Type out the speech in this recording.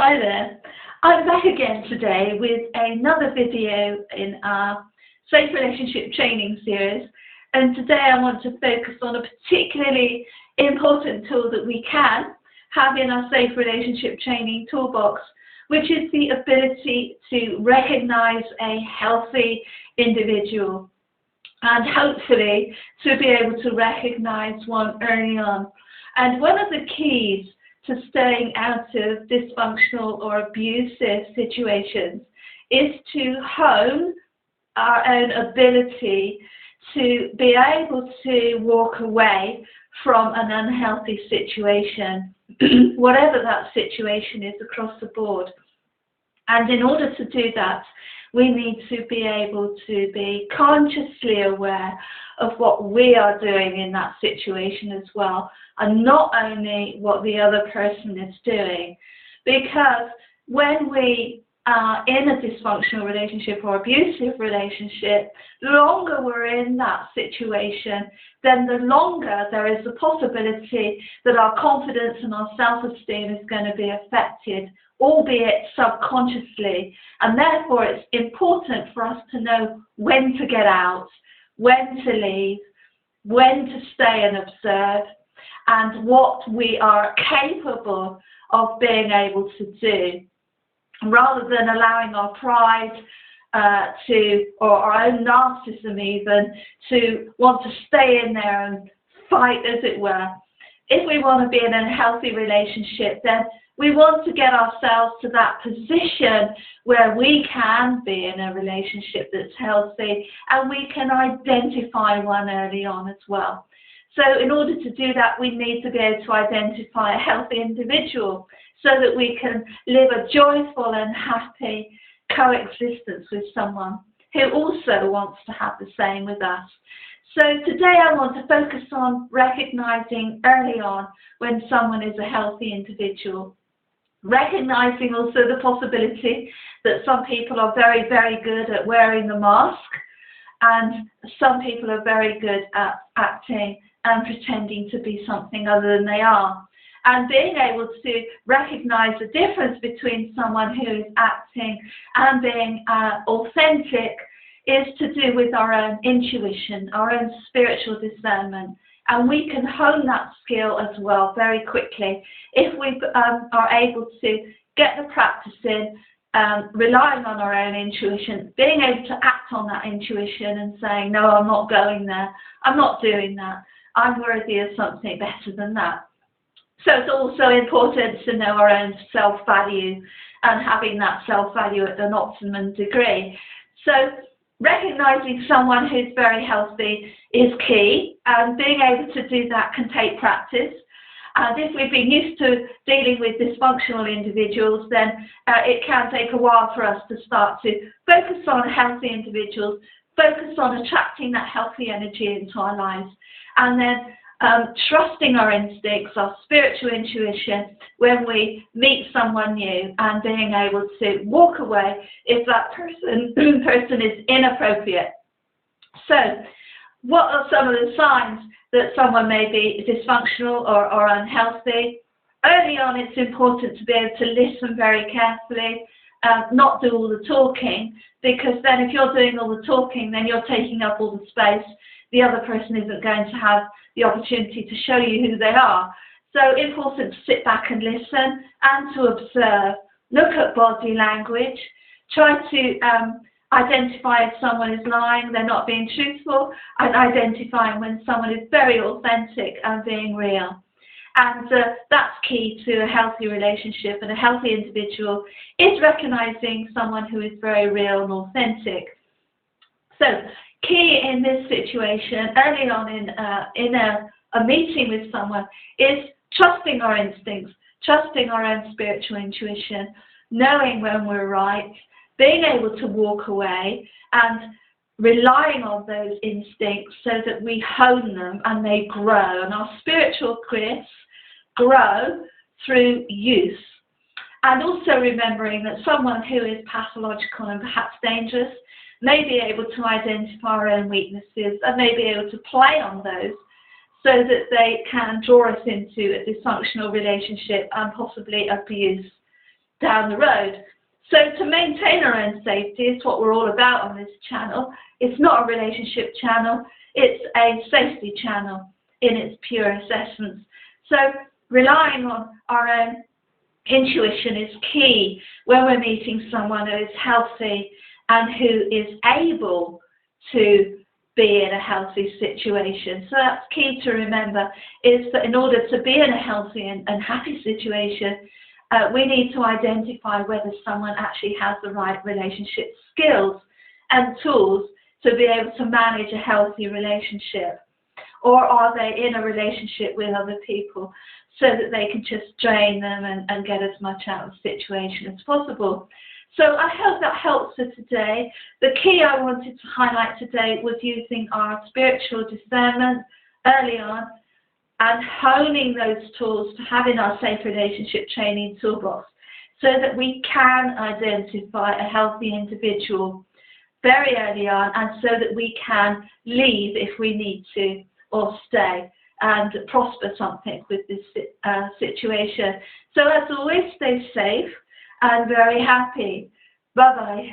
Hi there. I'm back again today with another video in our Safe Relationship Training series, and today I want to focus on a particularly important tool that we can have in our Safe Relationship Training toolbox, which is the ability to recognize a healthy individual and hopefully to be able to recognize one early on. And one of the keys to staying out of dysfunctional or abusive situations is to hone our own ability to be able to walk away from an unhealthy situation, whatever that situation is across the board. And in order to do that, we need to be able to be consciously aware of what we are doing in that situation as well, and not only what the other person is doing. Because when we are in a dysfunctional relationship or abusive relationship, the longer we're in that situation, then the longer there is the possibility that our confidence and our self-esteem is going to be affected, albeit subconsciously. And therefore it's important for us to know when to get out, when to leave, when to stay and observe, and what we are capable of being able to do, rather than allowing our pride or our own narcissism even, to want to stay in there and fight, as it were. If we want to be in a healthy relationship, then we want to get ourselves to that position where we can be in a relationship that's healthy, and we can identify one early on as well. So in order to do that, we need to be able to identify a healthy individual so that we can live a joyful and happy coexistence with someone who also wants to have the same with us. So today I want to focus on recognizing early on when someone is a healthy individual. Recognizing also the possibility that some people are very, very good at wearing the mask, and some people are very good at acting and pretending to be something other than they are. And being able to recognize the difference between someone who is acting and being authentic is to do with our own intuition, our own spiritual discernment. And we can hone that skill as well very quickly if we are able to get the practice in, relying on our own intuition, being able to act on that intuition and saying, no, I'm not going there, I'm not doing that, I'm worthy of something better than that. So it's also important to know our own self-value and having that self-value at an optimum degree. So recognizing someone who's very healthy is key, and being able to do that can take practice. And if we've been used to dealing with dysfunctional individuals, then it can take a while for us to start to focus on healthy individuals, focus on attracting that healthy energy into our lives, and then trusting our instincts, our spiritual intuition when we meet someone new, and being able to walk away if that person is inappropriate. So what are some of the signs that someone may be dysfunctional or unhealthy? Early on, it's important to be able to listen very carefully, not do all the talking, because then if you're doing all the talking, then you're taking up all the space. The other person isn't going to have the opportunity to show you who they are. So important to sit back and listen and to observe, look at body language, try to identify if someone is lying, they're not being truthful, and identifying when someone is very authentic and being real. And that's key to a healthy relationship, and a healthy individual is recognizing someone who is very real and authentic. So key in this situation, early on in a meeting with someone, is trusting our instincts, trusting our own spiritual intuition, knowing when we're right, being able to walk away and relying on those instincts so that we hone them and they grow. And our spiritual gifts grow through use. And also remembering that someone who is pathological and perhaps dangerous may be able to identify our own weaknesses and may be able to play on those so that they can draw us into a dysfunctional relationship and possibly abuse. down the road. So to maintain our own safety is what we're all about on this channel. It's not a relationship channel, it's a safety channel in its purest essence. So relying on our own intuition is key when we're meeting someone who is healthy and who is able to be in a healthy situation. So that's key to remember, is that in order to be in a healthy and happy situation, we need to identify whether someone actually has the right relationship skills and tools to be able to manage a healthy relationship. Or are they in a relationship with other people so that they can just drain them and get as much out of the situation as possible. So I hope that helps for today. The key I wanted to highlight today was using our spiritual discernment early on and honing those tools to have in our safe relationship training toolbox so that we can identify a healthy individual very early on, and so that we can leave if we need to or stay and prosper something with this situation. So as always, stay safe and very happy. Bye-bye.